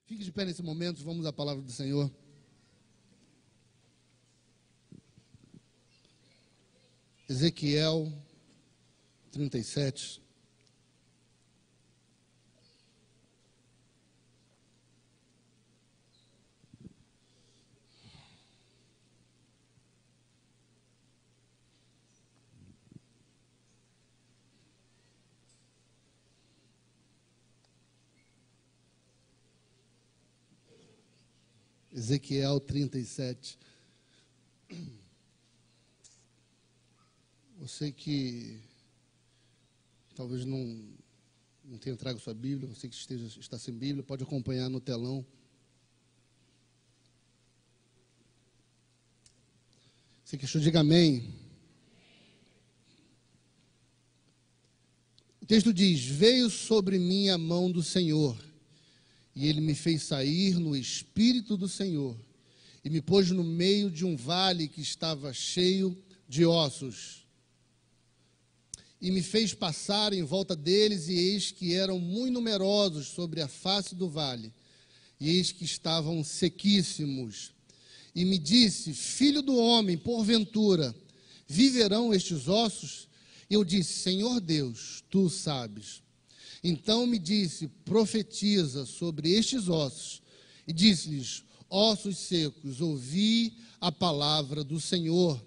Fique de pé nesse momento, vamos à palavra do Senhor. Ezequiel 37. Ezequiel 37. Você que talvez não tenha trago sua Bíblia, você que está sem Bíblia, pode acompanhar no telão. Você que achou, diga amém. O texto diz: veio sobre mim a mão do Senhor, e ele me fez sair no Espírito do Senhor, e me pôs no meio de um vale que estava cheio de ossos. E me fez passar em volta deles, e eis que eram muito numerosos sobre a face do vale, e eis que estavam sequíssimos. E me disse: filho do homem, porventura, viverão estes ossos? E eu disse: Senhor Deus, tu sabes. Então me disse: profetiza sobre estes ossos. E disse-lhes: ossos secos, ouvi a palavra do Senhor.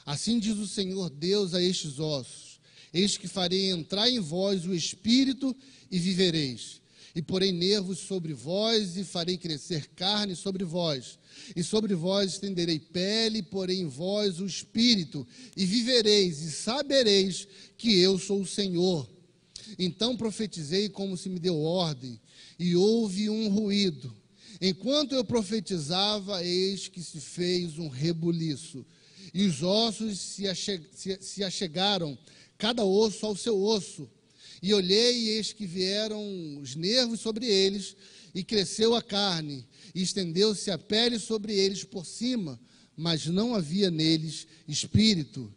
Assim diz o Senhor Deus a estes ossos: eis que farei entrar em vós o Espírito e vivereis. E porei nervos sobre vós e farei crescer carne sobre vós. E sobre vós estenderei pele, e porei em vós o Espírito e vivereis e sabereis que eu sou o Senhor. Então profetizei como se me deu ordem, e houve um ruído. Enquanto eu profetizava, eis que se fez um rebuliço, e os ossos se achegaram, cada osso ao seu osso. E olhei, e eis que vieram os nervos sobre eles, e cresceu a carne, e estendeu-se a pele sobre eles por cima, mas não havia neles espírito.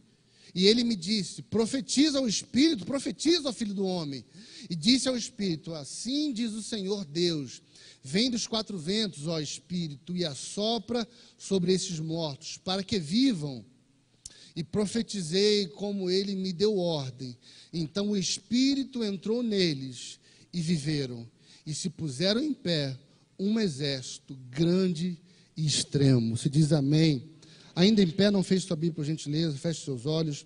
E ele me disse: profetiza ao Espírito, profetiza ao Filho do Homem. E disse ao Espírito: assim diz o Senhor Deus: vem dos quatro ventos, ó Espírito, e assopra sobre esses mortos, para que vivam. E profetizei como ele me deu ordem. Então o Espírito entrou neles, e viveram, e se puseram em pé um exército grande e extremo. Se diz amém. Ainda em pé, não fez sua Bíblia, por gentileza, feche seus olhos.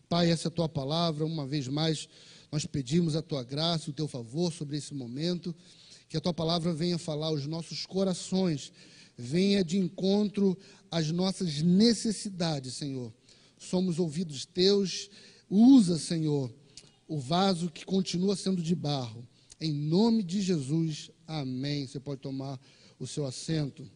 Pai, essa é a tua palavra, uma vez mais, nós pedimos a tua graça, o teu favor sobre esse momento, que a tua palavra venha falar aos nossos corações, venha de encontro às nossas necessidades, Senhor. Somos ouvidos teus, usa, Senhor, o vaso que continua sendo de barro. Em nome de Jesus, amém. Você pode tomar o seu assento.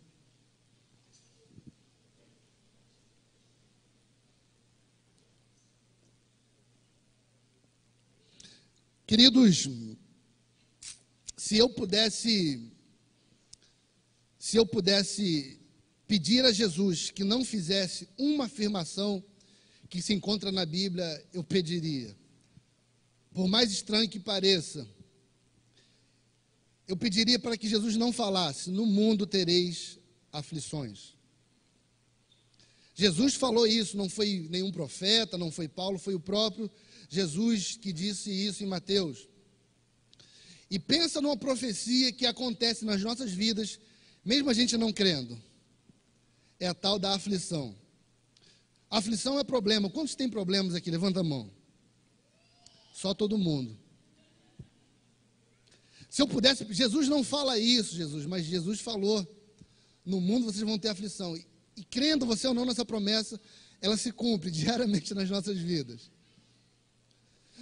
Queridos, se eu pudesse pedir a Jesus que não fizesse uma afirmação que se encontra na Bíblia, eu pediria. Por mais estranho que pareça, eu pediria para que Jesus não falasse: no mundo tereis aflições. Jesus falou isso, não foi nenhum profeta, não foi Paulo, foi o próprio Jesus que disse isso em Mateus. E pensa numa profecia que acontece nas nossas vidas, mesmo a gente não crendo. É a tal da aflição. A aflição é problema. Quantos têm problemas aqui? Levanta a mão. Só todo mundo. Se eu pudesse, Jesus não fala isso, mas Jesus falou: no mundo vocês vão ter aflição. E crendo você ou não nessa promessa, ela se cumpre diariamente nas nossas vidas.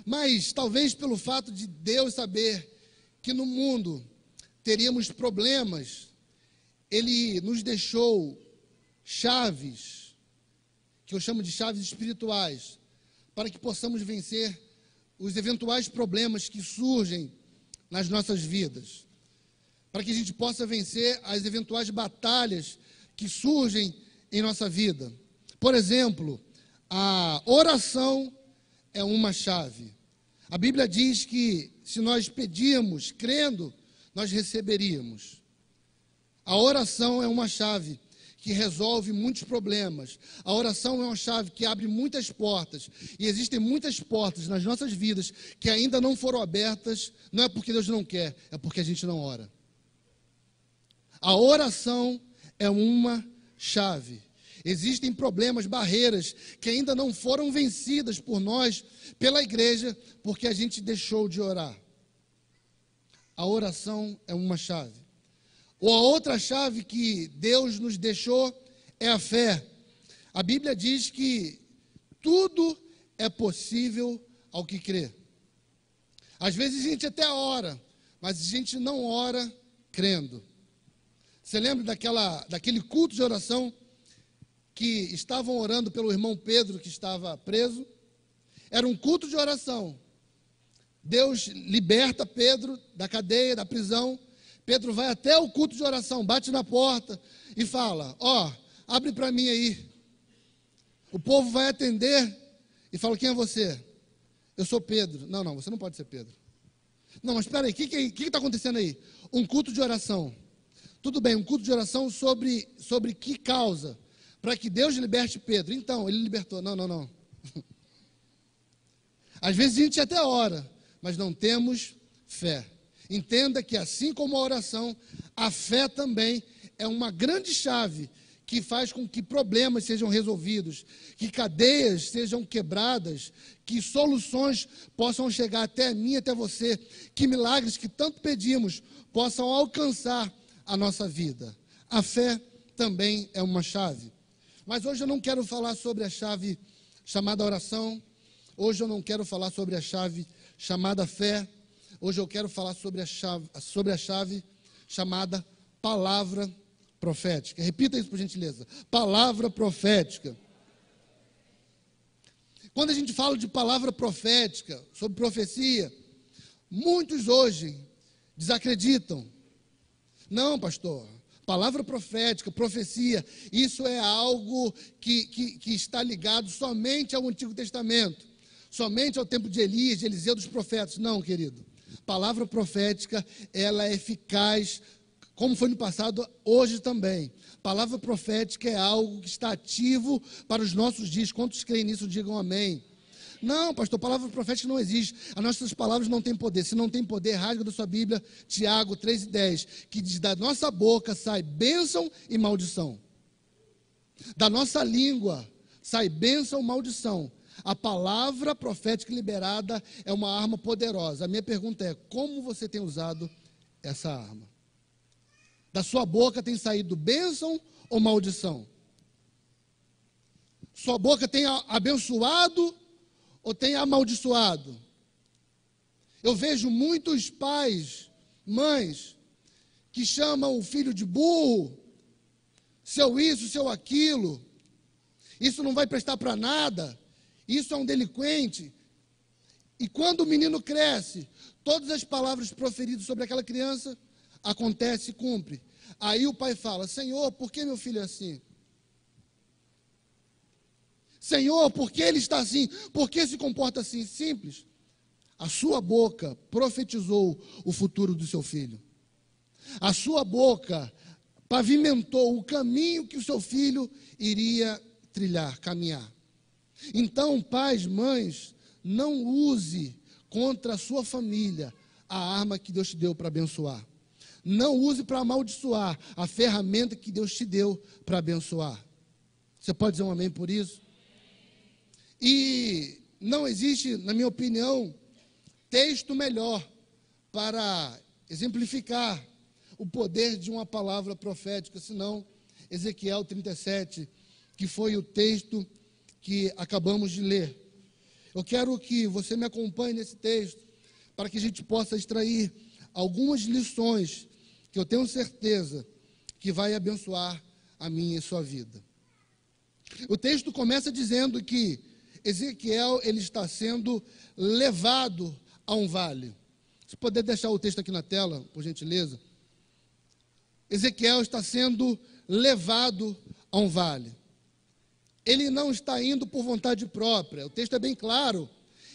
Mas talvez pelo fato de Deus saber que no mundo teríamos problemas, Ele nos deixou chaves, que eu chamo de chaves espirituais, para que possamos vencer os eventuais problemas que surgem nas nossas vidas, para que a gente possa vencer as eventuais batalhas que surgem em nossa vida. Por exemplo, a oração é uma chave. A Bíblia diz que se nós pedirmos crendo, nós receberíamos. A oração é uma chave que resolve muitos problemas. A oração é uma chave que abre muitas portas. E existem muitas portas nas nossas vidas que ainda não foram abertas. Não é porque Deus não quer, é porque a gente não ora. A oração é uma chave. Existem problemas, barreiras que ainda não foram vencidas por nós, pela igreja, porque a gente deixou de orar. A oração é uma chave. Ou a outra chave que Deus nos deixou é a fé. A Bíblia diz que tudo é possível ao que crê. Às vezes a gente até ora, mas a gente não ora crendo. Você lembra daquele culto de oração que estavam orando pelo irmão Pedro que estava preso? Era um culto de oração. Deus liberta Pedro da cadeia, da prisão. Pedro vai até o culto de oração, bate na porta e fala: abre para mim aí. O povo vai atender e fala: quem é você? Eu sou Pedro. Não, você não pode ser Pedro. Não, mas espera aí, o que está acontecendo aí? Um culto de oração. Tudo bem, um culto de oração sobre que causa? Para que Deus liberte Pedro. Então, ele libertou. Não. Às vezes a gente até ora, mas não temos fé. Entenda que assim como a oração, a fé também é uma grande chave que faz com que problemas sejam resolvidos, que cadeias sejam quebradas, que soluções possam chegar até mim, até você, que milagres que tanto pedimos possam alcançar a nossa vida. A fé também é uma chave. Mas hoje eu não quero falar sobre a chave chamada oração, hoje eu não quero falar sobre a chave chamada fé. Hoje eu quero falar sobre a chave chamada palavra profética. Repita isso, por gentileza. Palavra profética. Quando a gente fala de palavra profética, sobre profecia, muitos hoje desacreditam. Não, pastor, palavra profética, profecia, isso é algo que está ligado somente ao Antigo Testamento, somente ao tempo de Elias, de Eliseu, dos profetas. Não, querido. Palavra profética, ela é eficaz, como foi no passado, hoje também. Palavra profética é algo que está ativo para os nossos dias. Quantos creem nisso, digam amém. Não, pastor, palavra profética não existe. As nossas palavras não têm poder. Se não tem poder, rasga da sua Bíblia, Tiago 3:10, que diz: da nossa boca sai bênção e maldição. Da nossa língua sai bênção e maldição. A palavra profética liberada é uma arma poderosa. A minha pergunta é: como você tem usado essa arma? Da sua boca tem saído bênção ou maldição? Sua boca tem abençoado ou tem amaldiçoado? Eu vejo muitos pais, mães, que chamam o filho de burro, seu isso, seu aquilo, isso não vai prestar para nada, isso é um delinquente. E quando o menino cresce, todas as palavras proferidas sobre aquela criança acontece e cumpre. Aí o pai fala: Senhor, por que meu filho é assim? Senhor, por que ele está assim? Por que se comporta assim? Simples. A sua boca profetizou o futuro do seu filho. A sua boca pavimentou o caminho que o seu filho iria trilhar, caminhar. Então, pais, mães, não use contra a sua família a arma que Deus te deu para abençoar. Não use para amaldiçoar a ferramenta que Deus te deu para abençoar. Você pode dizer um amém por isso? E não existe, na minha opinião, texto melhor para exemplificar o poder de uma palavra profética, senão Ezequiel 37, que foi o texto que acabamos de ler. Eu quero que você me acompanhe nesse texto, para que a gente possa extrair algumas lições que eu tenho certeza que vai abençoar a minha e a sua vida. O texto começa dizendo que Ezequiel, ele está sendo levado a um vale. Se puder deixar o texto aqui na tela, por gentileza. Ezequiel está sendo levado a um vale. Ele não está indo por vontade própria, o texto é bem claro.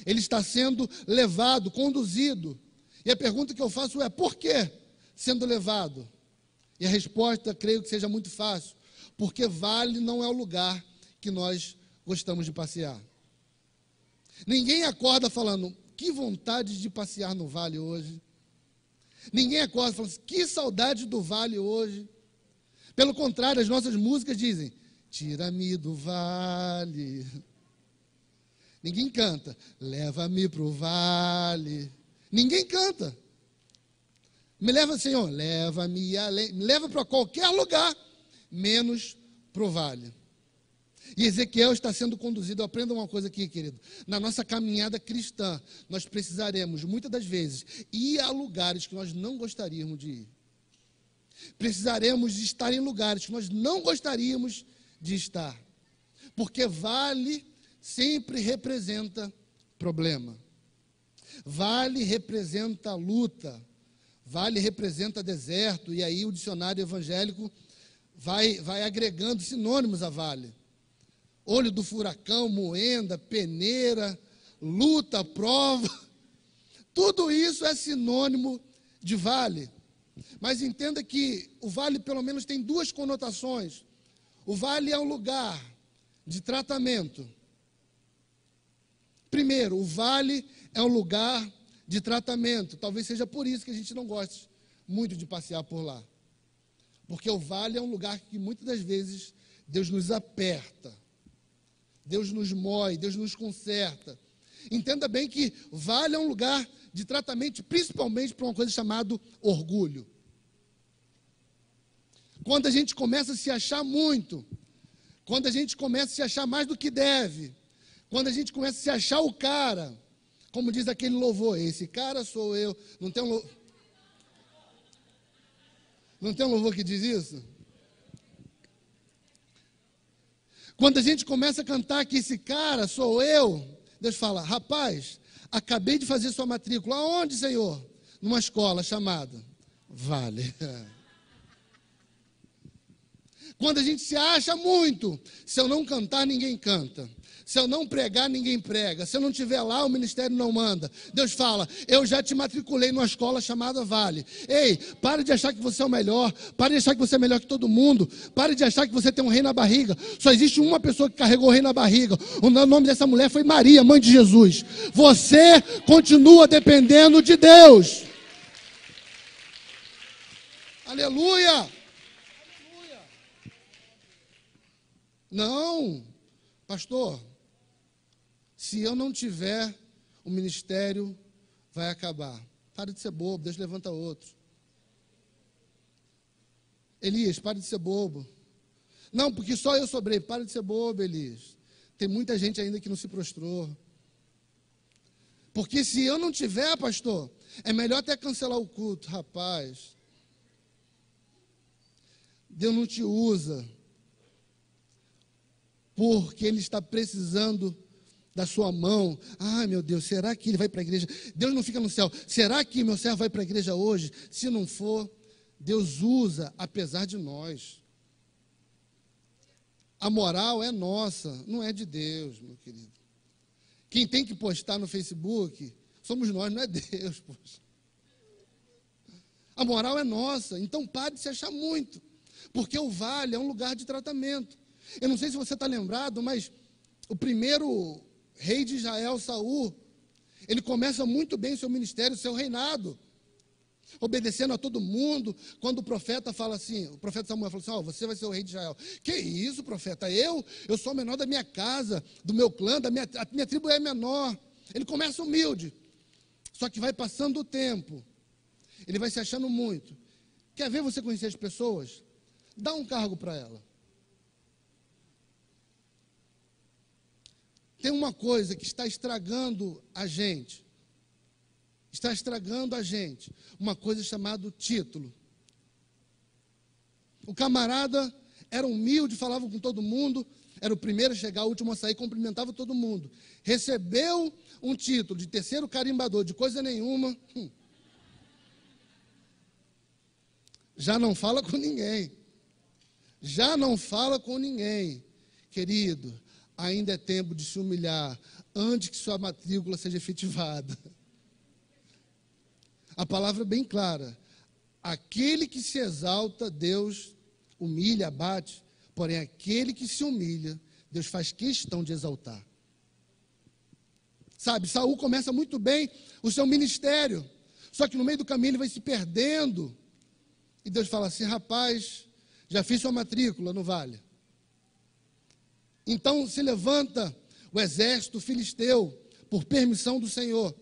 Ele está sendo levado, conduzido. E a pergunta que eu faço é: por que sendo levado? E a resposta, creio que seja muito fácil, porque vale não é o lugar que nós gostamos de passear. Ninguém acorda falando, que vontade de passear no vale hoje. Ninguém acorda falando, que saudade do vale hoje. Pelo contrário, as nossas músicas dizem, tira-me do vale. Ninguém canta, leva-me para o vale. Ninguém canta. Me leva, Senhor, leva-me além, me leva para qualquer lugar, menos para o vale. E Ezequiel está sendo conduzido, aprenda uma coisa aqui, querido, na nossa caminhada cristã, nós precisaremos, muitas das vezes, ir a lugares que nós não gostaríamos de ir. Precisaremos de estar em lugares que nós não gostaríamos de estar, porque vale sempre representa problema, vale representa luta, vale representa deserto, e aí o dicionário evangélico vai agregando sinônimos a vale. Olho do furacão, moenda, peneira, luta, prova, tudo isso é sinônimo de vale. Mas entenda que o vale pelo menos tem duas conotações. O vale é um lugar de tratamento. Primeiro, o vale é um lugar de tratamento. Talvez seja por isso que a gente não goste muito de passear por lá. Porque o vale é um lugar que muitas das vezes Deus nos aperta. Deus nos moe, Deus nos conserta. Entenda bem que vale é um lugar de tratamento, principalmente para uma coisa chamada orgulho. Quando a gente começa a se achar muito, quando a gente começa a se achar mais do que deve, quando a gente começa a se achar o cara, como diz aquele louvor, esse cara sou eu. Não tem um louvor que diz isso? Quando a gente começa a cantar que esse cara sou eu, Deus fala, rapaz, acabei de fazer sua matrícula. Aonde, Senhor? Numa escola chamada Vale. Quando a gente se acha muito, se eu não cantar, ninguém canta. Se eu não pregar, ninguém prega. Se eu não estiver lá, o ministério não manda. Deus fala, eu já te matriculei numa escola chamada Vale. Ei, pare de achar que você é o melhor. Pare de achar que você é melhor que todo mundo. Pare de achar que você tem um rei na barriga. Só existe uma pessoa que carregou o rei na barriga. O nome dessa mulher foi Maria, mãe de Jesus. Você continua dependendo de Deus. Aleluia! Não, pastor, se eu não tiver, o ministério vai acabar. Pare de ser bobo, Deus levanta outro. Elias, pare de ser bobo. Não, porque só eu sobrei. Pare de ser bobo, Elias. Tem muita gente ainda que não se prostrou. Porque se eu não tiver, pastor, é melhor até cancelar o culto. Rapaz, Deus não te usa porque Ele está precisando da sua mão. Ai, meu Deus, será que ele vai para a igreja? Deus não fica no céu. Será que meu servo vai para a igreja hoje? Se não for, Deus usa apesar de nós. A moral é nossa, não é de Deus, meu querido. Quem tem que postar no Facebook somos nós, não é Deus, poxa. A moral é nossa, então pare de se achar muito, porque o vale é um lugar de tratamento. Eu não sei se você está lembrado, mas o primeiro rei de Israel, Saul, ele começa muito bem o seu ministério, o seu reinado, obedecendo a todo mundo. Quando o profeta fala assim, o profeta Samuel fala assim, você vai ser o rei de Israel. Que isso, profeta? Eu sou o menor da minha casa, do meu clã, a minha tribo é menor. Ele começa humilde, só que vai passando o tempo, ele vai se achando muito. Quer ver você conhecer as pessoas? Dá um cargo para ela. Tem uma coisa que está estragando a gente. Está estragando a gente. Uma coisa chamada título. O camarada era humilde, falava com todo mundo, era o primeiro a chegar, o último a sair, cumprimentava todo mundo. Recebeu um título de terceiro carimbador, de coisa nenhuma. Já não fala com ninguém. Já não fala com ninguém. Querido, ainda é tempo de se humilhar antes que sua matrícula seja efetivada. A palavra é bem clara. Aquele que se exalta, Deus humilha, abate. Porém, aquele que se humilha, Deus faz questão de exaltar. Sabe, Saul começa muito bem o seu ministério. Só que no meio do caminho ele vai se perdendo. E Deus fala assim: rapaz, já fiz sua matrícula no vale. Então se levanta o exército filisteu, por permissão do Senhor.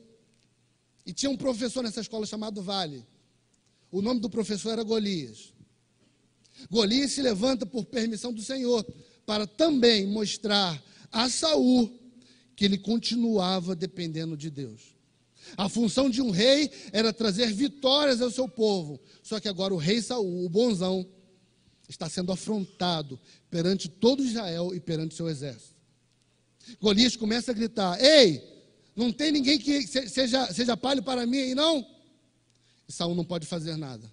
E tinha um professor nessa escola chamado Vale. O nome do professor era Golias. Golias se levanta por permissão do Senhor, para também mostrar a Saul que ele continuava dependendo de Deus. A função de um rei era trazer vitórias ao seu povo. Só que agora o rei Saul, o bonzão, está sendo afrontado perante todo Israel e perante seu exército. Golias começa a gritar: ei, não tem ninguém que seja palho para mim aí não? E Saul não pode fazer nada.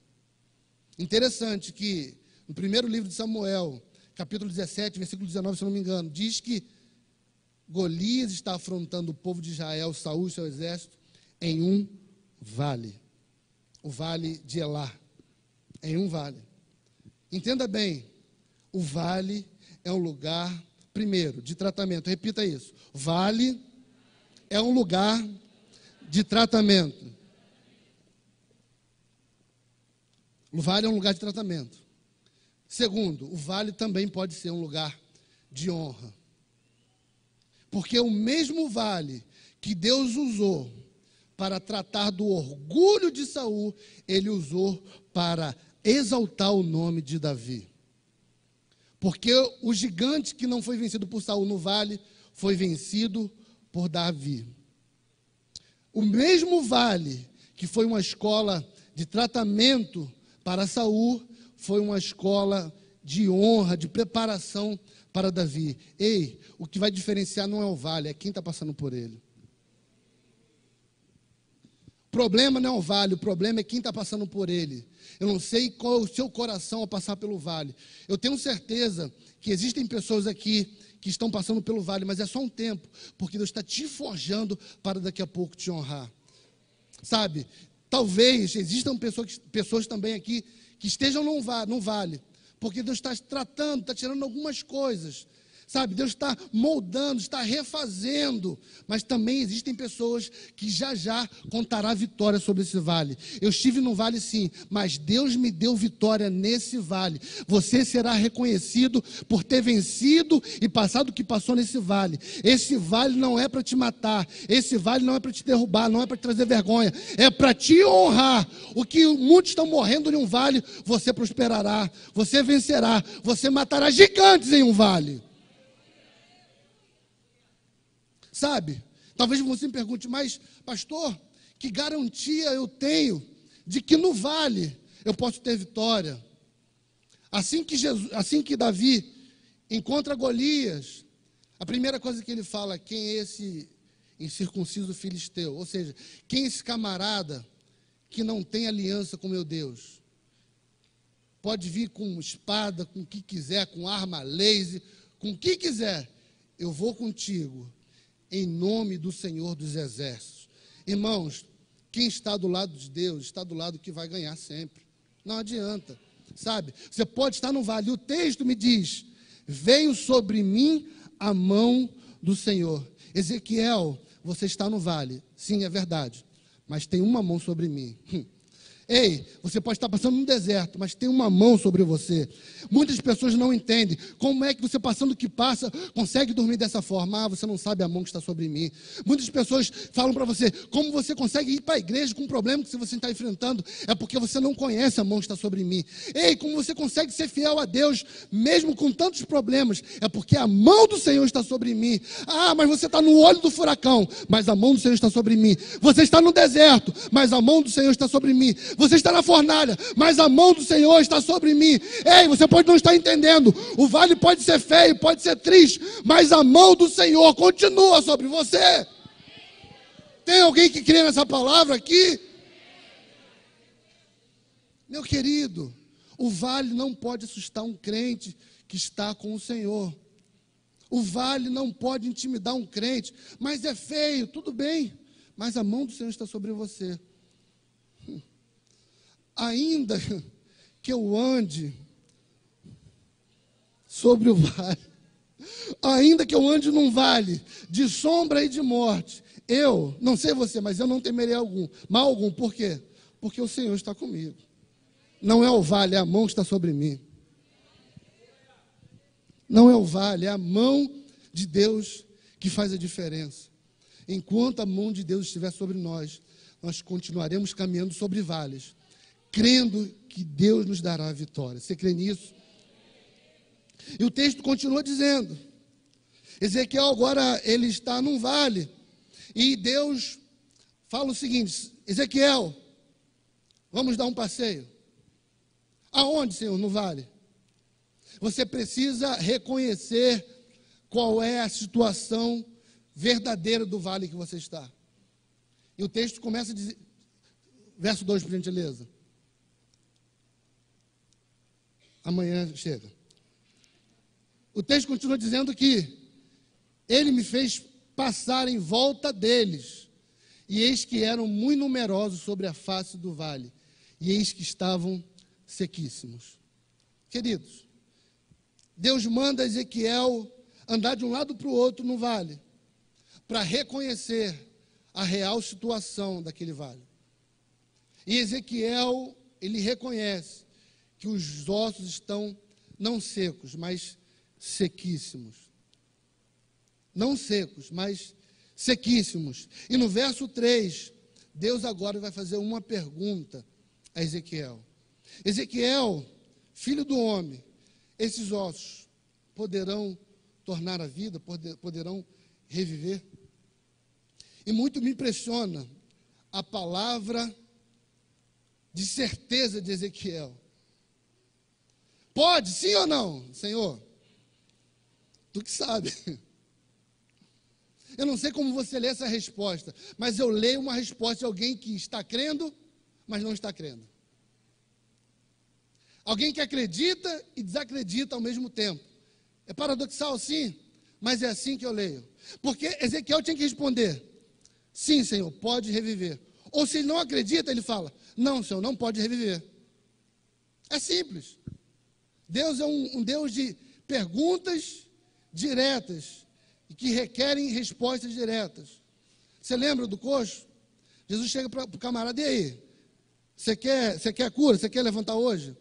Interessante que no primeiro livro de Samuel, capítulo 17, versículo 19, se não me engano, diz que Golias está afrontando o povo de Israel, Saul e seu exército, em um vale. O vale de Elá. Em um vale. Entenda bem, o vale é um lugar, primeiro, de tratamento. Repita isso. Vale é um lugar de tratamento. O vale é um lugar de tratamento. Segundo, o vale também pode ser um lugar de honra. Porque o mesmo vale que Deus usou para tratar do orgulho de Saul, ele usou para exaltar o nome de Davi. Porque o gigante que não foi vencido por Saul no vale, foi vencido por Davi. O mesmo vale que foi uma escola de tratamento para Saul, foi uma escola de honra, de preparação para Davi. Ei, o que vai diferenciar não é o vale, é quem está passando por ele. O problema não é o vale, o problema é quem está passando por ele. Eu não sei qual é o seu coração ao passar pelo vale. Eu tenho certeza que existem pessoas aqui que estão passando pelo vale, mas é só um tempo, porque Deus está te forjando para daqui a pouco te honrar. Sabe, talvez existam pessoas também aqui que estejam no vale, porque Deus está tratando, está tirando algumas coisas. Sabe, Deus está moldando, está refazendo, mas também existem pessoas que já contará vitória sobre esse vale. Eu estive no vale sim, mas Deus me deu vitória nesse vale. Você será reconhecido por ter vencido e passado o que passou nesse vale. Esse vale não é para te matar, esse vale não é para te derrubar, não é para te trazer vergonha, é para te honrar. O que muitos estão morrendo em um vale, você prosperará, você vencerá, você matará gigantes em um vale. Sabe, talvez você me pergunte, mas pastor, que garantia eu tenho de que no vale eu posso ter vitória? Assim que Davi encontra Golias, a primeira coisa que ele fala: quem é esse incircunciso filisteu? Ou seja, quem é esse camarada que não tem aliança com meu Deus? Pode vir com espada, com o que quiser, com arma laser, com o que quiser, eu vou contigo, em nome do Senhor dos Exércitos. Irmãos, quem está do lado de Deus, está do lado que vai ganhar sempre. Não adianta, sabe? Você pode estar no vale. O texto me diz: veio sobre mim a mão do Senhor. Ezequiel, você está no vale. Sim, é verdade. Mas tem uma mão sobre mim. Ei, você pode estar passando no deserto, mas tem uma mão sobre você. Muitas pessoas não entendem como é que você, passando o que passa, consegue dormir dessa forma. Ah, você não sabe a mão que está sobre mim. Muitas pessoas falam para você: como você consegue ir para a igreja com um problema que você está enfrentando? É porque você não conhece a mão que está sobre mim. Ei, como você consegue ser fiel a Deus mesmo com tantos problemas? É porque a mão do Senhor está sobre mim. Ah, mas você está no olho do furacão, mas a mão do Senhor está sobre mim. Você está no deserto, mas a mão do Senhor está sobre mim. Você está na fornalha, mas a mão do Senhor está sobre mim. Ei, você pode não estar entendendo. O vale pode ser feio, pode ser triste, mas a mão do Senhor continua sobre você. Tem alguém que crê nessa palavra aqui? Meu querido, o vale não pode assustar um crente que está com o Senhor. O vale não pode intimidar um crente, mas é feio, tudo bem, mas a mão do Senhor está sobre você. ainda que eu ande sobre o vale, ainda que eu ande num vale de sombra e de morte, eu, não sei você, mas eu não temerei mal algum. Por quê? Porque o Senhor está comigo. Não é o vale, é a mão que está sobre mim. Não é o vale, é a mão de Deus que faz a diferença. Enquanto a mão de Deus estiver sobre nós, nós continuaremos caminhando sobre vales, crendo que Deus nos dará a vitória. Você crê nisso? E o texto continua dizendo, Ezequiel agora ele está num vale, e Deus fala o seguinte: Ezequiel, vamos dar um passeio. Aonde, Senhor? No vale. Você precisa reconhecer qual é a situação verdadeira do vale que você está. E o texto começa a dizer, verso 2, por gentileza. Amanhã chega. O texto continua dizendo que ele me fez passar em volta deles, e eis que eram muito numerosos sobre a face do vale, e eis que estavam sequíssimos. Queridos, Deus manda Ezequiel andar de um lado para o outro no vale, para reconhecer a real situação daquele vale. E Ezequiel, ele reconhece que os ossos estão não secos, mas sequíssimos. Não secos, mas sequíssimos. E no verso 3, Deus agora vai fazer uma pergunta a Ezequiel. Ezequiel, filho do homem, esses ossos poderão tornar a vida, poderão reviver? E muito me impressiona a palavra de certeza de Ezequiel. Pode, sim ou não, Senhor? Tu que sabe. Eu não sei como você lê essa resposta, mas eu leio uma resposta de alguém que está crendo, mas não está crendo. Alguém que acredita e desacredita ao mesmo tempo. É paradoxal, sim, mas é assim que eu leio. Porque Ezequiel tinha que responder: sim, Senhor, pode reviver. Ou se ele não acredita, ele fala: não, Senhor, não pode reviver. É simples. Deus é um Deus de perguntas diretas e que requerem respostas diretas. Você lembra do coxo? Jesus chega para o camarada: e aí? Você quer cura? Você quer levantar hoje?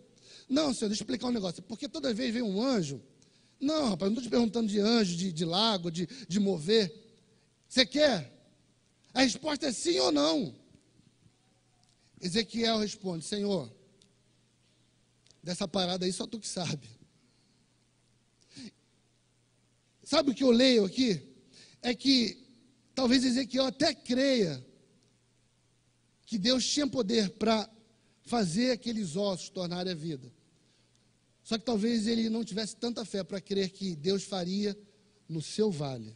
Não, Senhor, deixa eu explicar um negócio. Porque toda vez vem um anjo. Não, rapaz, não estou te perguntando de anjo, de lago, de mover. Você quer? A resposta é sim ou não. Ezequiel responde: Senhor, dessa parada aí só tu que sabe. Sabe o que eu leio aqui? É que talvez Ezequiel até creia que Deus tinha poder para fazer aqueles ossos tornarem a vida. Só que talvez ele não tivesse tanta fé para crer que Deus faria no seu vale.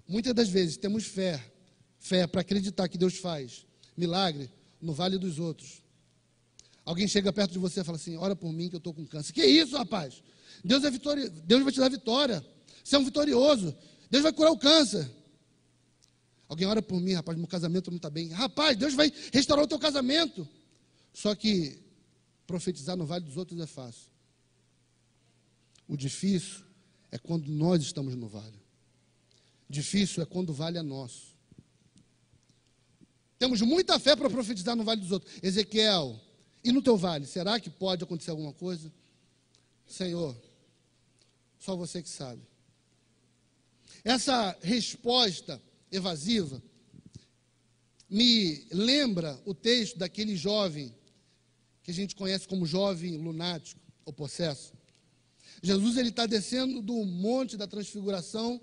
Muitas das vezes temos fé para acreditar que Deus faz milagre no vale dos outros. Alguém chega perto de você e fala assim: ora por mim que eu estou com câncer. Que isso, rapaz? Deus vai te dar vitória. Você é um vitorioso. Deus vai curar o câncer. Alguém ora por mim: rapaz, meu casamento não está bem. Rapaz, Deus vai restaurar o teu casamento. Só que profetizar no vale dos outros é fácil. O difícil é quando nós estamos no vale. Difícil é quando o vale é nosso. Temos muita fé para profetizar no vale dos outros. Ezequiel, e no teu vale, será que pode acontecer alguma coisa? Senhor, só você que sabe. Essa resposta evasiva me lembra o texto daquele jovem que a gente conhece como jovem lunático ou possesso. Jesus, ele está descendo do monte da transfiguração,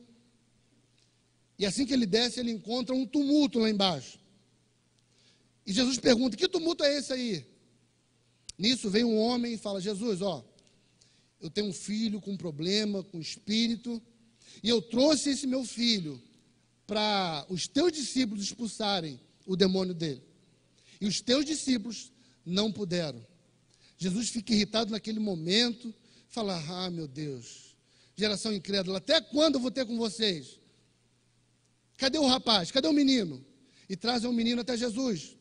e assim que ele desce, ele encontra um tumulto lá embaixo. E Jesus pergunta: que tumulto é esse aí? Nisso vem um homem e fala: Jesus, eu tenho um filho com um problema, com espírito, e eu trouxe esse meu filho para os teus discípulos expulsarem o demônio dele. E os teus discípulos não puderam. Jesus fica irritado naquele momento, fala: ah, meu Deus, geração incrédula, até quando eu vou ter com vocês? Cadê o rapaz? Cadê o menino? E trazem o menino até Jesus.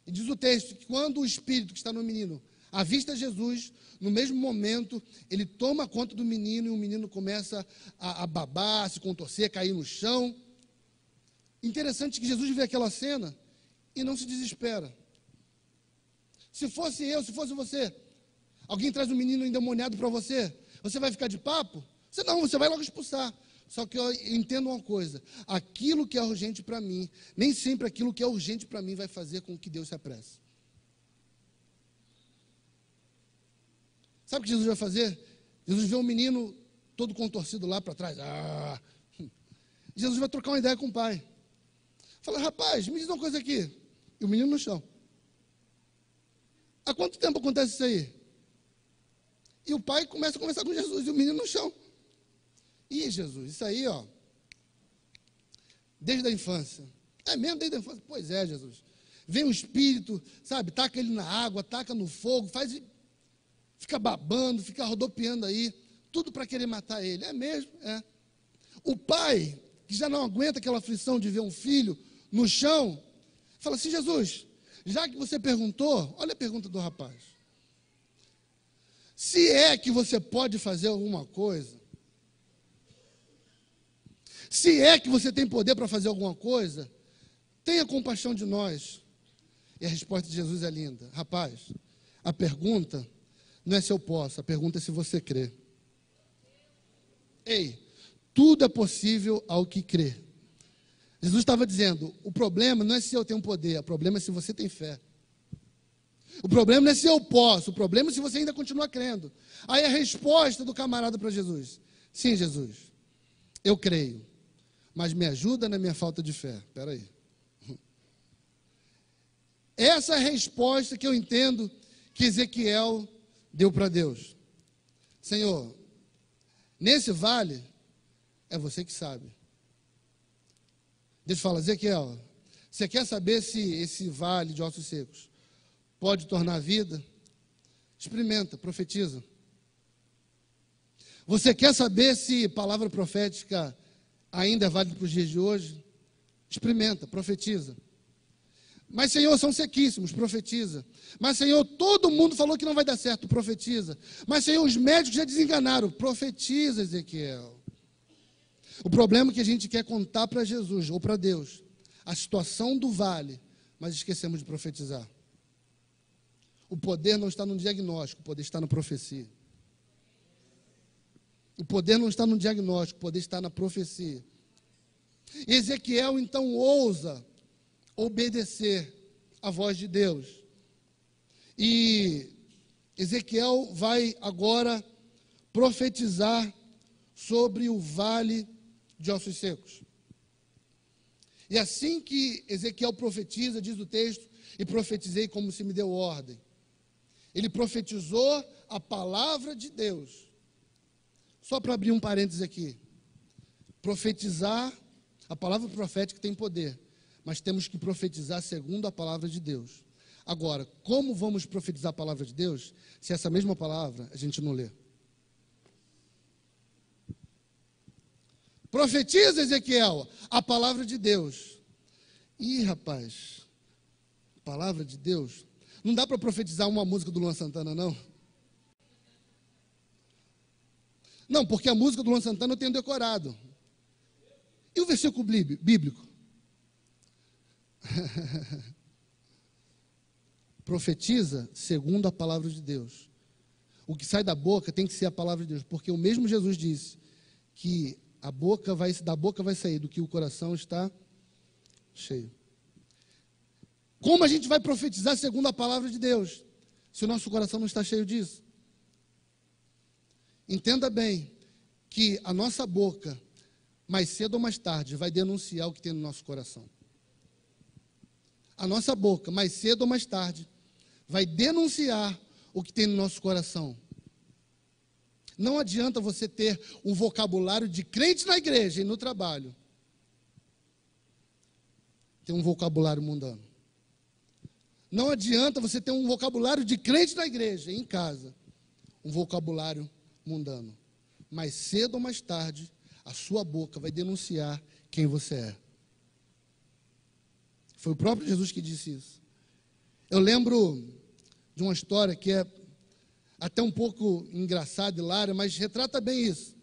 E diz o texto que quando o espírito que está no menino avista Jesus, no mesmo momento, ele toma conta do menino e o menino começa a babar, a se contorcer, a cair no chão. Interessante que Jesus vê aquela cena e não se desespera. Se fosse eu, se fosse você, alguém traz um menino endemoniado para você, você vai ficar de papo? Você vai logo expulsar. Só que eu entendo uma coisa, aquilo que é urgente para mim, nem sempre aquilo que é urgente para mim vai fazer com que Deus se apresse. Sabe o que Jesus vai fazer? Jesus vê um menino todo contorcido lá para trás. Jesus vai trocar uma ideia com o pai. Fala, rapaz, me diz uma coisa aqui. E o menino no chão. Há quanto tempo acontece isso aí? E o pai começa a conversar com Jesus e o menino no chão. Ih, Jesus, isso aí, ó, desde a infância. É mesmo, desde a infância? Pois é, Jesus. Vem o espírito, sabe, taca ele na água, taca no fogo, fica babando, fica rodopiando aí, tudo para querer matar ele. É mesmo, é. O pai, que já não aguenta aquela aflição de ver um filho no chão, fala assim, Jesus, já que você perguntou, olha a pergunta do rapaz. Se é que você pode fazer alguma coisa, se é que você tem poder para fazer alguma coisa, tenha compaixão de nós. E a resposta de Jesus é linda. Rapaz, a pergunta não é se eu posso, a pergunta é se você crê. Ei, tudo é possível ao que crê. Jesus estava dizendo, o problema não é se eu tenho poder, o problema é se você tem fé. O problema não é se eu posso, o problema é se você ainda continua crendo. Aí a resposta do camarada para Jesus, sim, Jesus, eu creio, mas me ajuda na minha falta de fé. Espera aí. Essa é a resposta que eu entendo que Ezequiel deu para Deus. Senhor, nesse vale, é você que sabe. Deus fala, Ezequiel, você quer saber se esse vale de ossos secos pode tornar vida? Experimenta, profetiza. Você quer saber se palavra profética ainda é válida para os dias de hoje? Experimenta, profetiza. Mas, Senhor, são sequíssimos, profetiza. Mas, Senhor, todo mundo falou que não vai dar certo, profetiza. Mas, Senhor, os médicos já desenganaram, profetiza, Ezequiel. O problema é que a gente quer contar para Jesus, ou para Deus, a situação do vale, mas esquecemos de profetizar. O poder não está no diagnóstico, o poder está na profecia. O poder não está no diagnóstico, o poder está na profecia. Ezequiel, então, ousa obedecer à voz de Deus. E Ezequiel vai agora profetizar sobre o vale de ossos secos. E assim que Ezequiel profetiza, diz o texto, e profetizei como se me deu ordem. Ele profetizou a palavra de Deus. Só para abrir um parênteses aqui. Profetizar, a palavra profética tem poder, mas temos que profetizar segundo a palavra de Deus. Agora, como vamos profetizar a palavra de Deus, se essa mesma palavra a gente não lê? Profetiza, Ezequiel, a palavra de Deus. Ih, rapaz, palavra de Deus. Não dá para profetizar uma música do Luan Santana, não? Não, porque a música do Luan Santana eu tenho decorado. E o versículo bíblico? Profetiza segundo a palavra de Deus. O que sai da boca tem que ser a palavra de Deus, porque o mesmo Jesus disse que da boca vai sair do que o coração está cheio. Como a gente vai profetizar segundo a palavra de Deus, se o nosso coração não está cheio disso? Entenda bem que a nossa boca, mais cedo ou mais tarde, vai denunciar o que tem no nosso coração. A nossa boca, mais cedo ou mais tarde, vai denunciar o que tem no nosso coração. Não adianta você ter um vocabulário de crente na igreja e no trabalho. Ter um vocabulário mundano. Não adianta você ter um vocabulário de crente na igreja e em casa. Um vocabulário mundano. Mais cedo ou mais tarde, a sua boca vai denunciar quem você é. Foi o próprio Jesus que disse isso. Eu lembro de uma história que é até um pouco engraçada, hilária, mas retrata bem isso.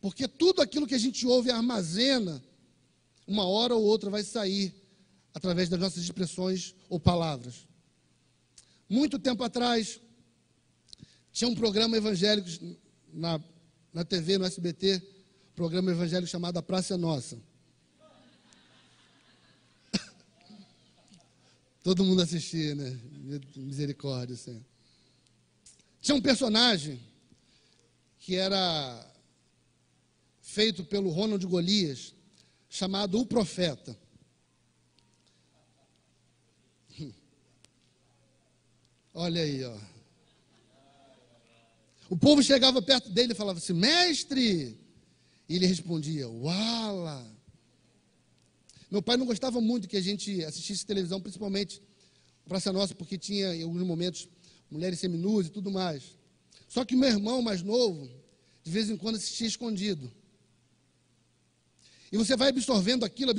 Porque tudo aquilo que a gente ouve e armazena, uma hora ou outra vai sair através das nossas expressões ou palavras. Muito tempo atrás, tinha um programa evangélico na TV, no SBT, programa evangélico chamado A Praça é Nossa. Todo mundo assistia, né? Misericórdia, Senhor. Tinha um personagem que era feito pelo Ronald Golias, chamado O Profeta. Olha aí, ó. O povo chegava perto dele e falava assim, mestre! E ele respondia, uala! Meu pai não gostava muito que a gente assistisse televisão, principalmente Praça Nossa, porque tinha, em alguns momentos, mulheres seminuas e tudo mais. Só que meu irmão mais novo, de vez em quando, assistia escondido. E você vai absorvendo aquilo,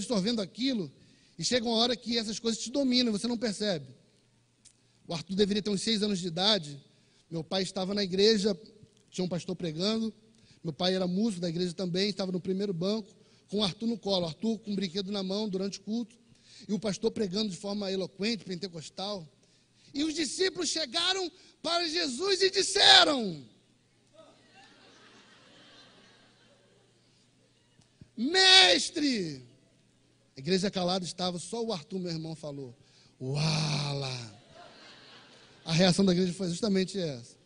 e chega uma hora que essas coisas te dominam, você não percebe. O Arthur deveria ter uns 6 anos de idade. Meu pai estava na igreja, tinha um pastor pregando. Meu pai era músico da igreja também, estava no primeiro banco, com o Arthur no colo. Arthur com um brinquedo na mão durante o culto. E o pastor pregando de forma eloquente, pentecostal. E os discípulos chegaram para Jesus e disseram: mestre! A igreja calada estava, só o Arthur, meu irmão, falou: uala! A reação da igreja foi justamente essa.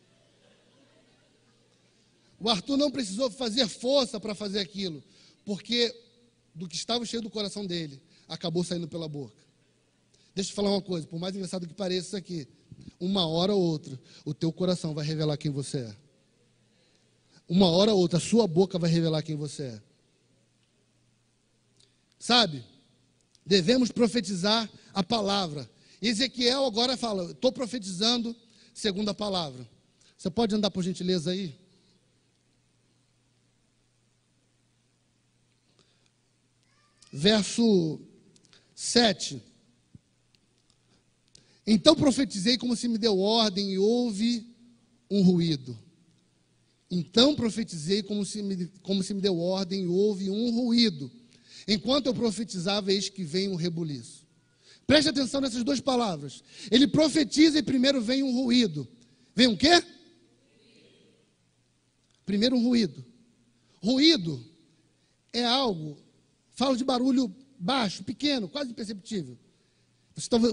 O Arthur não precisou fazer força para fazer aquilo, porque do que estava cheio do coração dele, acabou saindo pela boca. Deixa eu te falar uma coisa, por mais engraçado que pareça isso aqui, uma hora ou outra, o teu coração vai revelar quem você é. Uma hora ou outra, a sua boca vai revelar quem você é. Sabe? Devemos profetizar a palavra. E Ezequiel agora fala, estou profetizando segundo a palavra. Você pode andar por gentileza aí? Verso 7. Então profetizei como se me deu ordem e houve um ruído. Então profetizei como se me deu ordem e houve um ruído. Enquanto eu profetizava, eis que vem um rebuliço. Preste atenção nessas duas palavras. Ele profetiza e primeiro vem um ruído. Vem um quê? Primeiro um ruído. Ruído é algo, falo de barulho baixo, pequeno, quase imperceptível.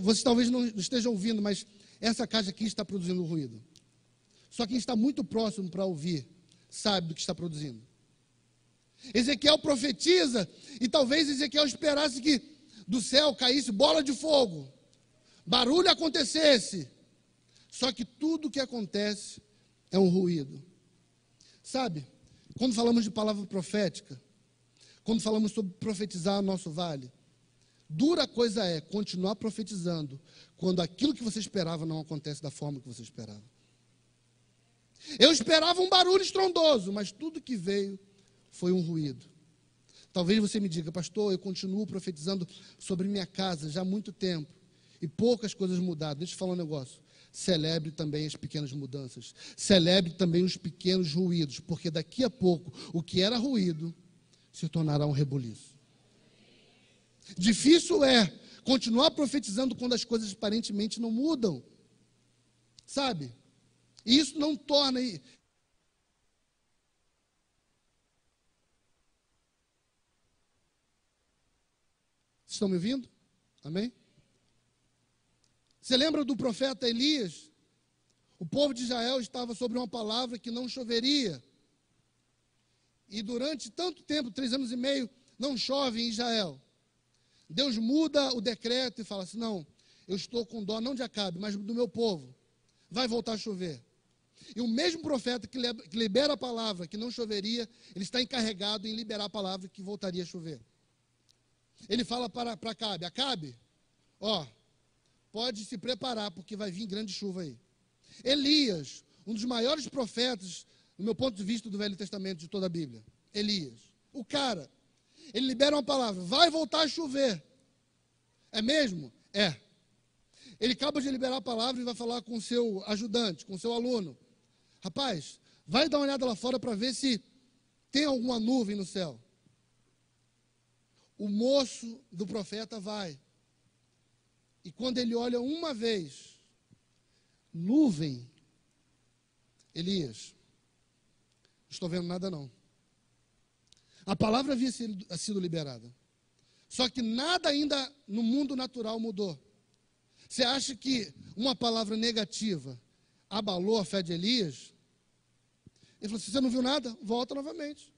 Você talvez não esteja ouvindo, mas essa caixa aqui está produzindo ruído. Só quem está muito próximo para ouvir sabe do que está produzindo. Ezequiel profetiza e talvez Ezequiel esperasse que do céu caísse bola de fogo, barulho acontecesse. Só que tudo que acontece é um ruído. Sabe, quando falamos de palavra profética, quando falamos sobre profetizar o nosso vale, dura coisa é continuar profetizando quando aquilo que você esperava não acontece da forma que você esperava. Eu esperava um barulho estrondoso, mas tudo que veio foi um ruído. Talvez você me diga, pastor, eu continuo profetizando sobre minha casa já há muito tempo e poucas coisas mudaram. Deixa eu falar um negócio. Celebre também as pequenas mudanças. Celebre também os pequenos ruídos, porque daqui a pouco o que era ruído se tornará um rebuliço. Difícil é continuar profetizando quando as coisas aparentemente não mudam. Sabe? E isso não torna... Estão me ouvindo? Amém? Você lembra do profeta Elias? O povo de Israel estava sobre uma palavra que não choveria. E durante tanto tempo, 3 anos e meio, não chove em Israel. Deus muda o decreto e fala assim, não, eu estou com dó não de Acabe, mas do meu povo. Vai voltar a chover. E o mesmo profeta que libera a palavra que não choveria, ele está encarregado em liberar a palavra que voltaria a chover. Ele fala para Acabe, Acabe, ó, pode se preparar, porque vai vir grande chuva aí. Elias, um dos maiores profetas, no meu ponto de vista, do Velho Testamento, de toda a Bíblia. Elias, o cara, ele libera uma palavra, vai voltar a chover. É mesmo? É. Ele acaba de liberar a palavra e vai falar com o seu ajudante, com o seu aluno. Rapaz, vai dar uma olhada lá fora para ver se tem alguma nuvem no céu. O moço do profeta vai. E quando ele olha uma vez, nuvem, Elias, não estou vendo nada não. A palavra havia sido liberada. Só que nada ainda no mundo natural mudou. Você acha que uma palavra negativa abalou a fé de Elias? Ele falou assim, você não viu nada? Volta novamente.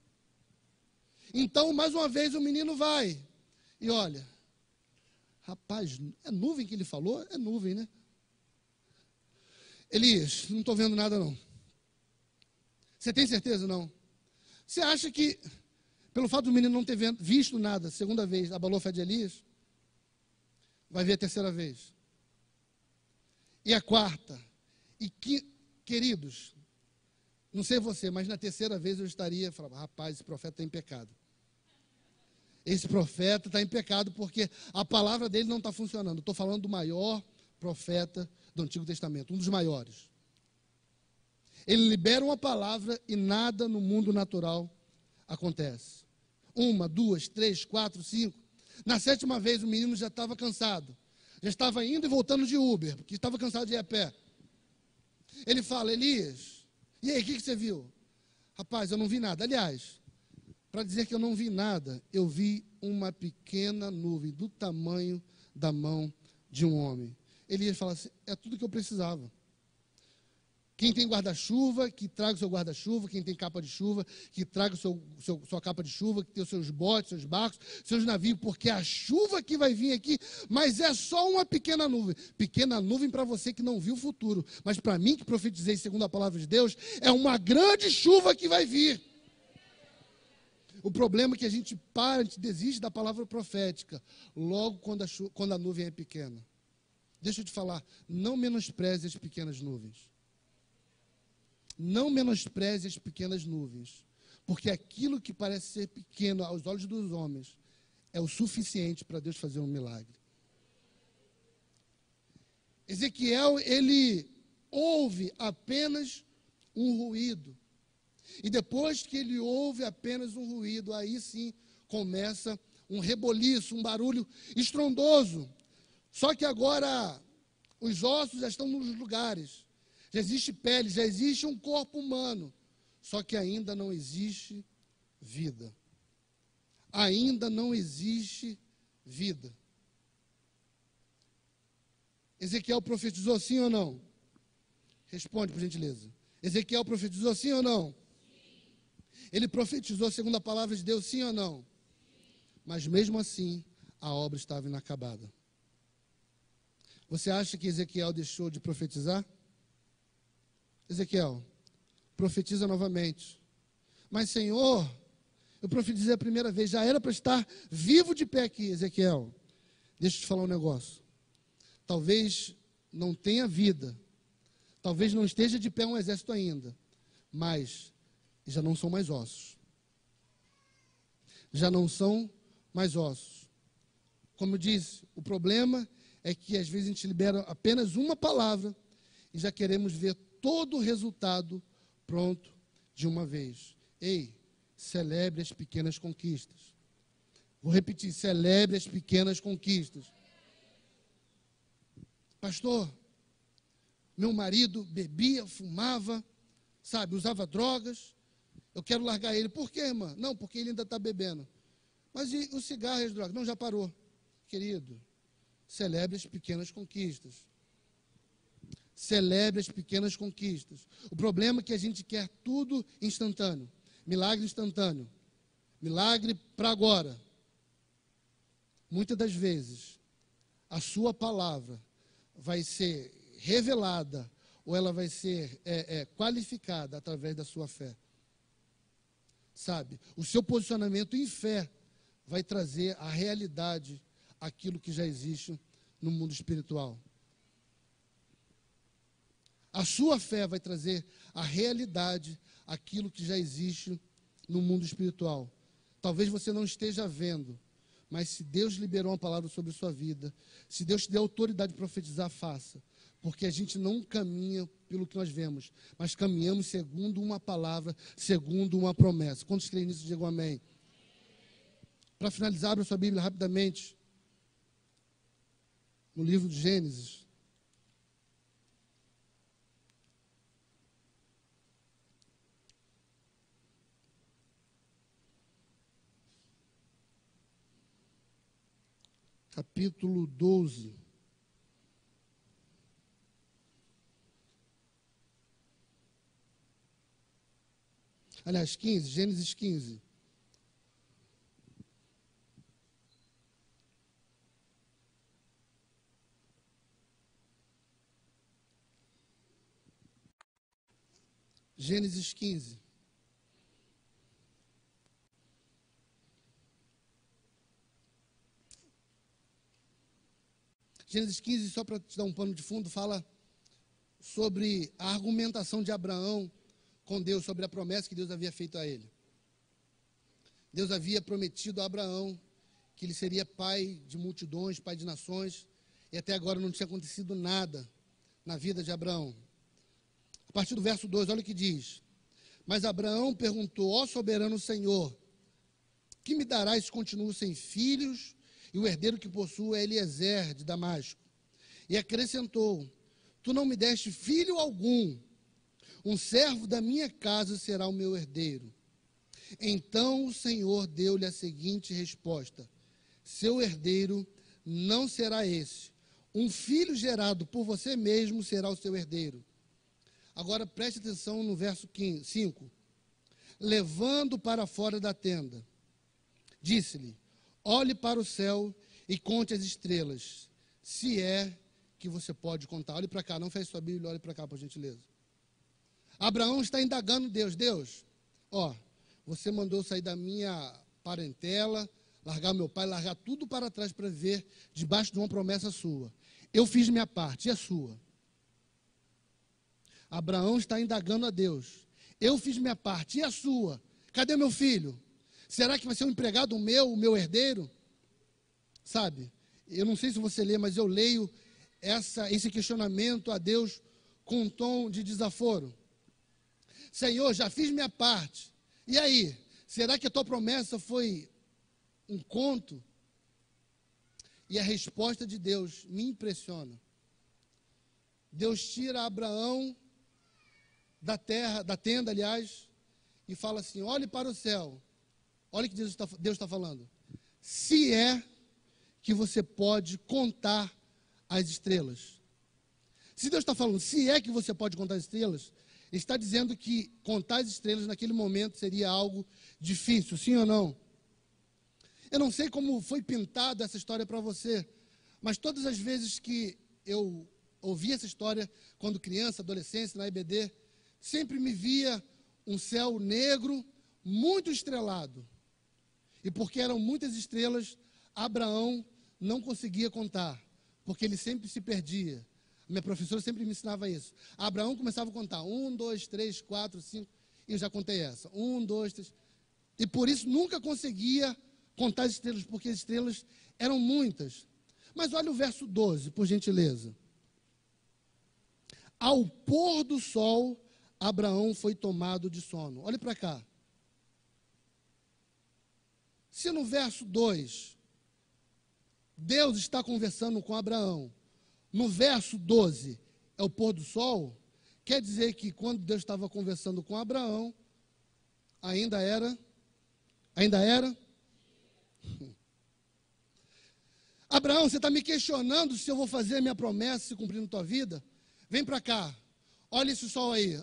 Então, mais uma vez, o menino vai. E olha, rapaz, é nuvem que ele falou? É nuvem, né? Elias, não estou vendo nada não. Você tem certeza? Não. Você acha que, pelo fato do menino não ter visto nada, segunda vez, abalou a fé de Elias? Vai ver a terceira vez. E a quarta. E queridos, não sei você, mas na terceira vez eu estaria falando, rapaz, esse profeta está em pecado. Esse profeta está em pecado porque a palavra dele não está funcionando. Estou falando do maior profeta do Antigo Testamento, um dos maiores. Ele libera uma palavra e nada no mundo natural acontece. 1, 2, 3, 4, 5. Na sétima vez o menino já estava cansado. Já estava indo e voltando de Uber, porque estava cansado de ir a pé. Ele fala, Elias, e aí, o que você viu? Rapaz, eu não vi nada. Aliás, para dizer que eu não vi nada, eu vi uma pequena nuvem do tamanho da mão de um homem. Elias fala assim, é tudo que eu precisava. Quem tem guarda-chuva, que traga o seu guarda-chuva. Quem tem capa de chuva, que traga sua capa de chuva, que tenha os seus botes, seus barcos, seus navios, porque a chuva que vai vir aqui, mas é só uma pequena nuvem. Pequena nuvem para você que não viu o futuro. Mas para mim, que profetizei segundo a palavra de Deus, é uma grande chuva que vai vir. O problema é que a gente desiste da palavra profética, logo quando a nuvem é pequena. Deixa eu te falar, não menospreze as pequenas nuvens. Não menospreze as pequenas nuvens, porque aquilo que parece ser pequeno aos olhos dos homens é o suficiente para Deus fazer um milagre. Ezequiel, ele ouve apenas um ruído. E depois que ele ouve apenas um ruído, aí sim começa um reboliço, um barulho estrondoso. Só que agora os ossos já estão nos lugares. Já existe pele, já existe um corpo humano, só que ainda não existe vida. Ainda não existe vida. Ezequiel profetizou sim ou não? Responde, por gentileza. Ezequiel profetizou sim ou não? Ele profetizou segundo a palavra de Deus, sim ou não? Mas mesmo assim, a obra estava inacabada. Você acha que Ezequiel deixou de profetizar? Ezequiel, profetiza novamente. Mas, Senhor, eu profetizei a primeira vez, já era para estar vivo de pé aqui, Ezequiel. Deixa eu te falar um negócio. Talvez não tenha vida, talvez não esteja de pé um exército ainda, mas já não são mais ossos. Já não são mais ossos. Como eu disse, o problema é que às vezes a gente libera apenas uma palavra e já queremos ver todo o resultado pronto de uma vez. Ei, celebre as pequenas conquistas. Vou repetir, celebre as pequenas conquistas. Pastor, meu marido bebia, fumava, sabe, usava drogas. Eu quero largar ele. Por quê, irmã? Não, porque ele ainda está bebendo. Mas e o cigarro e as drogas? Não, já parou. Querido, celebre as pequenas conquistas. Celebre as pequenas conquistas. O problema é que a gente quer tudo instantâneo. Milagre instantâneo. Milagre para agora. Muitas das vezes, a sua palavra vai ser revelada ou ela vai ser qualificada através da sua fé. Sabe? O seu posicionamento em fé vai trazer à realidade aquilo que já existe no mundo espiritual. A sua fé vai trazer à realidade aquilo que já existe no mundo espiritual. Talvez você não esteja vendo, Mas se Deus liberou uma palavra sobre a sua vida, se Deus te deu autoridade de profetizar, faça. Porque a gente não caminha pelo que nós vemos, mas caminhamos segundo uma palavra, segundo uma promessa. Quantos creem nisso, digam amém. Para finalizar, abra sua Bíblia rapidamente. No livro de Gênesis. Capítulo 12. Aliás, 15, Gênesis 15. Gênesis 15. Gênesis 15, só para te dar um pano de fundo, fala sobre a argumentação de Abraão com Deus, sobre a promessa que Deus havia feito a ele. Deus havia prometido a Abraão que ele seria pai de multidões, pai de nações, e até agora não tinha acontecido nada na vida de Abraão. A partir do verso 2, olha o que diz. Mas Abraão perguntou: ó soberano Senhor, que me darás se continuo sem filhos, e o herdeiro que possuo é Eliezer de Damasco? E acrescentou: tu não me deste filho algum, um servo da minha casa será o meu herdeiro. Então o Senhor deu-lhe a seguinte resposta: seu herdeiro não será esse, um filho gerado por você mesmo será o seu herdeiro. Agora preste atenção no verso 5. Levando para fora da tenda, disse-lhe: olhe para o céu e conte as estrelas, se é que você pode contar. Olhe para cá, não feche sua Bíblia, olhe para cá, por gentileza. Abraão está indagando Deus, ó, você mandou sair da minha parentela, largar meu pai, largar tudo para trás para viver debaixo de uma promessa sua. Eu fiz minha parte, e a sua? Abraão está indagando a Deus. Eu fiz minha parte, e a sua? Cadê meu filho? Será que vai ser um empregado o meu herdeiro? Sabe, eu não sei se você lê, mas eu leio esse questionamento a Deus com um tom de desaforo. Senhor, já fiz minha parte. E aí? Será que a tua promessa foi um conto? E a resposta de Deus me impressiona. Deus tira Abraão da tenda, aliás, e fala assim: olhe para o céu. Olha o que Deus está falando. Se é que você pode contar as estrelas. Se Deus está falando, se é que você pode contar as estrelas, Ele está dizendo que contar as estrelas naquele momento seria algo difícil, sim ou não? Eu não sei como foi pintada essa história para você, mas todas as vezes que eu ouvi essa história, quando criança, adolescência, na EBD, sempre me via um céu negro, muito estrelado. E porque eram muitas estrelas, Abraão não conseguia contar, porque ele sempre se perdia. Minha professora sempre me ensinava isso. Abraão começava a contar 1, 2, 3, 4, 5, e eu já contei essa. 1, 2, 3. E por isso nunca conseguia contar as estrelas, porque as estrelas eram muitas. Mas olha o verso 12, por gentileza. Ao pôr do sol, Abraão foi tomado de sono. Olhe para cá. Se no verso 2, Deus está conversando com Abraão, no verso 12 é o pôr do sol, quer dizer que quando Deus estava conversando com Abraão, ainda era? Abraão, você está me questionando se eu vou fazer a minha promessa se cumprir na tua vida? Vem para cá, olha esse sol aí,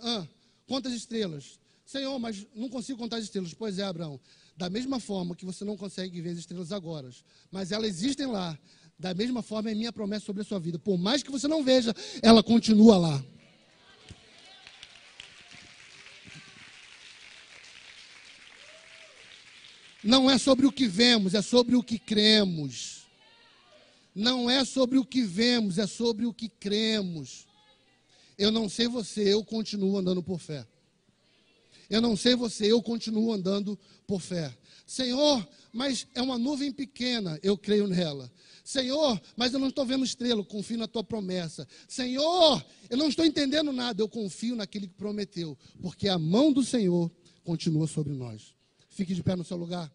quantas estrelas? Senhor, mas não consigo contar as estrelas. Pois é, Abraão, da mesma forma que você não consegue ver as estrelas agora, mas elas existem lá, da mesma forma é minha promessa sobre a sua vida. Por mais que você não veja, ela continua lá. Não é sobre o que vemos, é sobre o que cremos. Não é sobre o que vemos, é sobre o que cremos. Eu não sei você, eu continuo andando por fé. Eu não sei você, eu continuo andando por fé. Senhor, mas é uma nuvem pequena, eu creio nela. Senhor, mas eu não estou vendo estrela, eu confio na tua promessa. Senhor, eu não estou entendendo nada, eu confio naquele que prometeu, porque a mão do Senhor continua sobre nós. Fique de pé no seu lugar.